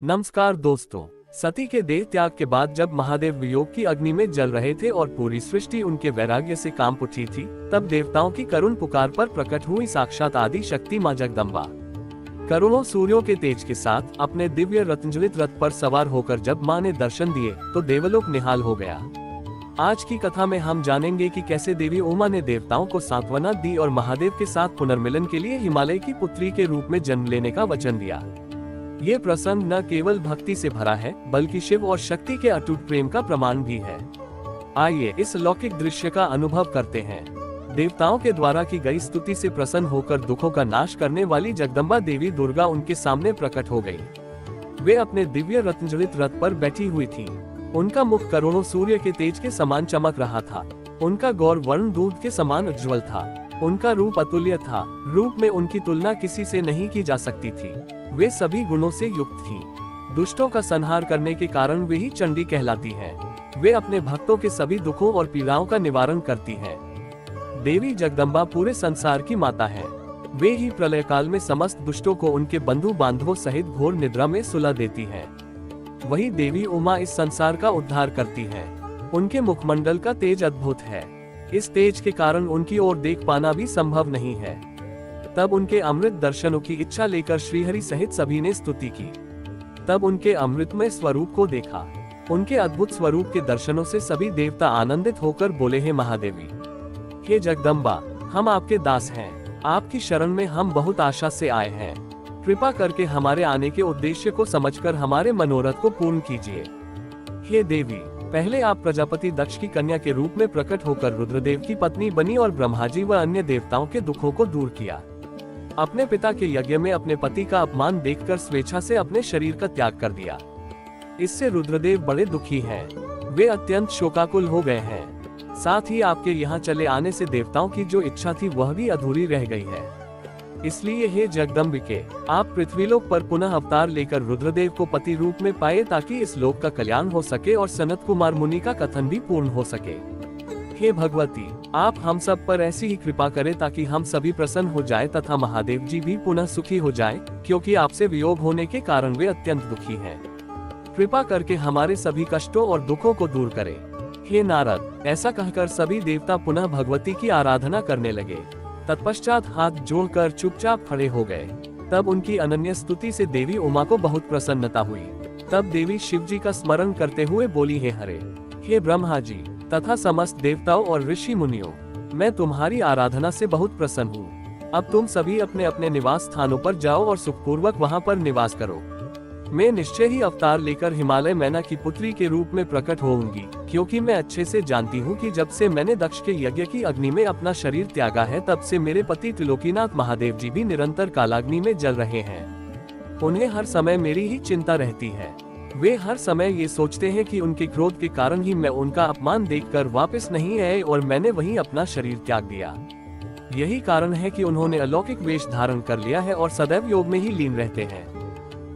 नमस्कार दोस्तों। सती के देह त्याग के बाद जब महादेव वियोग की अग्नि में जल रहे थे और पूरी सृष्टि उनके वैराग्य से कांप उठी थी, तब देवताओं की करुण पुकार पर प्रकट हुई साक्षात आदि शक्ति मां जगदम्बा। करोड़ों सूर्यों के तेज के साथ अपने दिव्य रत्नजड़ित रथ पर सवार होकर जब मां ने दर्शन दिए तो देवलोक निहाल हो गया। आज की कथा में हम जानेंगे कि कैसे देवी उमा ने देवताओं को सांत्वना दी और महादेव के साथ पुनर्मिलन के लिए हिमालय की पुत्री के रूप में जन्म लेने का वचन दिया। ये प्रसंग न केवल भक्ति से भरा है बल्कि शिव और शक्ति के अटूट प्रेम का प्रमाण भी है। आइए इस लौकिक दृश्य का अनुभव करते हैं। देवताओं के द्वारा की गई स्तुति से प्रसन्न होकर दुखों का नाश करने वाली जगदम्बा देवी दुर्गा उनके सामने प्रकट हो गई। वे अपने दिव्य रत्नजड़ित रथ पर बैठी हुई थीं। उनका मुख करोड़ों सूर्य के तेज के समान चमक रहा था। उनका गौर वर्ण दूध के समान उज्ज्वल था। उनका रूप अतुल्य था। रूप में उनकी तुलना किसी से नहीं की जा सकती थी। वे सभी गुणों से युक्त थी। दुष्टों का संहार करने के कारण वे ही चंडी कहलाती हैं। वे अपने भक्तों के सभी दुखों और पीड़ाओं का निवारण करती हैं। देवी जगदम्बा पूरे संसार की माता है। वे ही प्रलय काल में समस्त दुष्टों को उनके बंधु बांधवों सहित घोर निद्रा में सुला देती हैं। वही देवी उमा इस संसार का उद्धार करती हैं। उनके मुखमंडल का तेज अद्भुत है। इस तेज के कारण उनकी ओर देख पाना भी संभव नहीं है। तब उनके अमृत दर्शनों की इच्छा लेकर श्रीहरि सहित सभी ने स्तुति की। तब उनके अमृतमय स्वरूप को देखा। उनके अद्भुत स्वरूप के दर्शनों से सभी देवता आनंदित होकर बोले, हे महादेवी, हे जगदम्बा, हम आपके दास हैं। आपकी शरण में हम बहुत आशा से आए हैं। कृपा करके हमारे आने के उद्देश्य को समझकर हमारे मनोरथ को पूर्ण कीजिए। हे देवी, पहले आप प्रजापति दक्ष की कन्या के रूप में प्रकट होकर रुद्रदेव की पत्नी बनी और ब्रह्माजी व अन्य देवताओं के दुखों को दूर किया। अपने पिता के यज्ञ में अपने पति का अपमान देखकर स्वेच्छा से अपने शरीर का त्याग कर दिया। इससे रुद्रदेव बड़े दुखी हैं। वे अत्यंत शोकाकुल हो गए हैं। साथ ही आपके यहाँ चले आने से देवताओं की जो इच्छा थी वह भी अधूरी रह गई है। इसलिए हे जगदम्बिके, आप पृथ्वीलोक पर पुनः अवतार लेकर रुद्रदेव को पति रूप में पाए ताकि इस लोक का कल्याण हो सके और सनत कुमार मुनि का कथन भी पूर्ण हो सके। हे भगवती, आप हम सब पर ऐसी ही कृपा करें ताकि हम सभी प्रसन्न हो जाए तथा महादेव जी भी पुनः सुखी हो जाए, क्योंकि आपसे वियोग होने के कारण वे अत्यंत दुखी हैं। कृपा करके हमारे सभी कष्टों और दुखों को दूर करें। हे नारद, ऐसा कहकर सभी देवता पुनः भगवती की आराधना करने लगे। तत्पश्चात हाथ जोड़कर चुपचाप खड़े हो गए। तब उनकी अनन्य स्तुति से देवी उमा को बहुत प्रसन्नता हुई। तब देवी शिव जी का स्मरण करते हुए बोली, हे हरे, हे ब्रह्मा जी तथा समस्त देवताओं और ऋषि मुनियों, मैं तुम्हारी आराधना से बहुत प्रसन्न हूँ। अब तुम सभी अपने अपने निवास स्थानों पर जाओ और सुखपूर्वक वहाँ पर निवास करो। मैं निश्चय ही अवतार लेकर हिमालय मैना की पुत्री के रूप में प्रकट होऊंगी, क्योंकि मैं अच्छे से जानती हूँ कि जब से मैंने दक्ष के यज्ञ की अग्नि में अपना शरीर त्यागा है तब से मेरे पति त्रिलोकीनाथ महादेव जी भी निरंतर कालाग्नि में जल रहे हैं। उन्हें हर समय मेरी ही चिंता रहती है। वे हर समय ये सोचते हैं कि उनके क्रोध के कारण ही मैं उनका अपमान देखकर वापस नहीं आए और मैंने वहीं अपना शरीर त्याग दिया। यही कारण है कि उन्होंने अलौकिक वेश धारण कर लिया है और सदैव योग में ही लीन रहते हैं।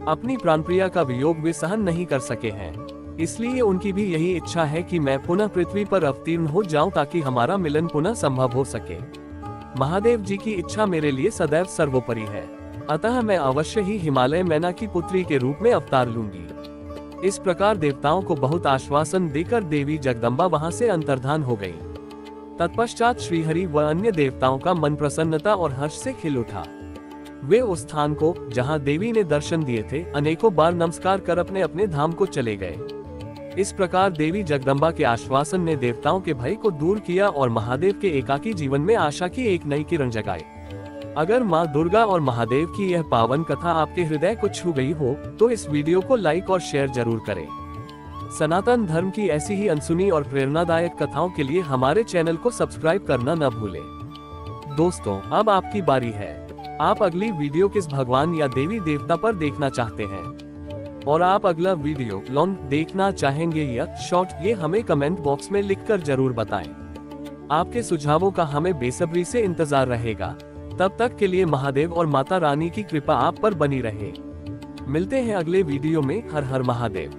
अपनी प्राणप्रिया का वियोग वे सहन नहीं कर सके हैं। इसलिए उनकी भी यही इच्छा है कि मैं पुनः पृथ्वी पर अवतीर्ण हो जाऊं ताकि हमारा मिलन पुनः संभव हो सके। महादेव जी की इच्छा मेरे लिए सदैव सर्वोपरि है, अतः मैं अवश्य ही हिमालय मैना की पुत्री के रूप में अवतार लूंगी। इस प्रकार देवताओं को बहुत आश्वासन देकर देवी जगदम्बा वहां से अंतर्धान हो गई। तत्पश्चात श्रीहरि व अन्य देवताओं का मन प्रसन्नता और हर्ष से खिल उठा। वे उस स्थान को जहां देवी ने दर्शन दिए थे अनेकों बार नमस्कार कर अपने अपने धाम को चले गए। इस प्रकार देवी जगदम्बा के आश्वासन ने देवताओं के भय को दूर किया और महादेव के एकाकी जीवन में आशा की एक नई किरण जगाई। अगर माँ दुर्गा और महादेव की यह पावन कथा आपके हृदय को छू गई हो तो इस वीडियो को लाइक और शेयर जरूर करें। सनातन धर्म की ऐसी ही अनसुनी और प्रेरणादायक कथाओं के लिए हमारे चैनल को सब्सक्राइब करना न भूलें। दोस्तों, अब आपकी बारी है। आप अगली वीडियो किस भगवान या देवी देवता पर देखना चाहते हैं और आप अगला वीडियो लॉन्ग देखना चाहेंगे या शॉर्ट, ये हमें कमेंट बॉक्स में लिखकर जरूर बताएं। आपके सुझावों का हमें बेसब्री से इंतजार रहेगा। तब तक के लिए महादेव और माता रानी की कृपा आप पर बनी रहे। मिलते हैं अगले वीडियो में। हर हर महादेव।